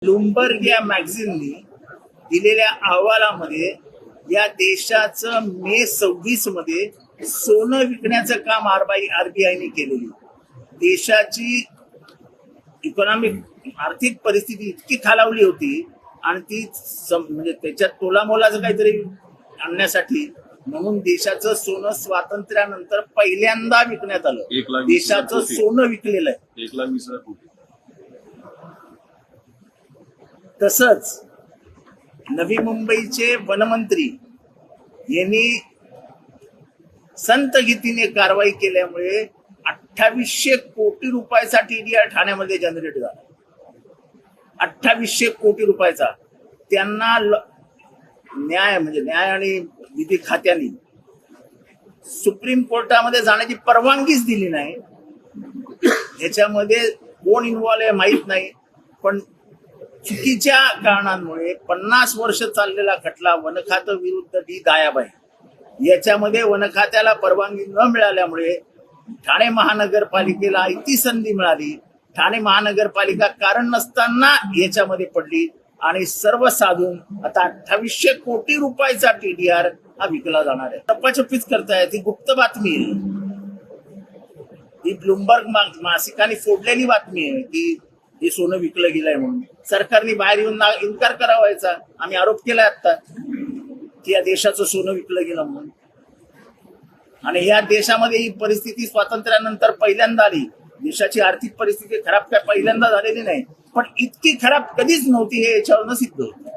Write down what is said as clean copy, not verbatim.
Bloomberg या मॅगझिननी दिलेल्या अहवालामध्ये या देशाचं मे 26 मध्ये सोनं विकण्याचं काम आरबीआयने केलेली. देशाची इकॉनॉमिक आर्थिक परिस्थिती इतकी खालावली होती आणि ती म्हणजे त्याच्यात तोलामोलाचं काहीतरी आणण्यासाठी म्हणून देशाचं सोनं स्वातंत्र्यानंतर पहिल्यांदा विकण्यात आलं. देशाचं सोनं विकलेलं आहे 1,20,000 कोटी. तसंच नवी मुंबईचे वनमंत्री यांनी संत गतीने कारवाई केल्यामुळे 2800 कोटी रुपयाचा टीडीआर ठाण्यामध्ये जनरेट झाला. 2800 कोटी रुपयाचा. त्यांना न्याय आणि विधी खात्याने सुप्रीम कोर्टामध्ये जाण्याची परवानगीच दिली नाही. याच्यामध्ये कोण इन्व्हॉल्व आहे माहित नाही, पण चुकीच्या कारणांमुळे 50 वर्ष चाललेला खटला वन खातं विरुद्ध डी दायाबाई याच्यामध्ये वन खात्याला परवानगी न मिळाल्यामुळे ठाणे महानगरपालिकेला आयती संधी मिळाली. ठाणे महानगरपालिका कारण नसताना याच्यामध्ये पडली आणि सर्व साधून आता 2800 कोटी रुपयाचा टीडीआर हा विकला जाणार आहे. टप्पाचप्पीच करताय. ती गुप्त बातमी आहे. ही ब्लूमबर्ग मासिकाने फोडलेली बातमी आहे की हे सोनं विकलं गेलंय म्हणून. सरकारने बाहेर येऊन इन्कार करावा याचा. आम्ही आरोप केलाय आता की या देशाचं सोनं विकलं गेलं म्हणून. आणि या देशामध्ये ही परिस्थिती स्वातंत्र्यानंतर पहिल्यांदा आली. देशाची आर्थिक परिस्थिती खराब काय पहिल्यांदा झालेली नाही, पण इतकी खराब कधीच नव्हती हे याच्यावरनं सिद्ध होतं.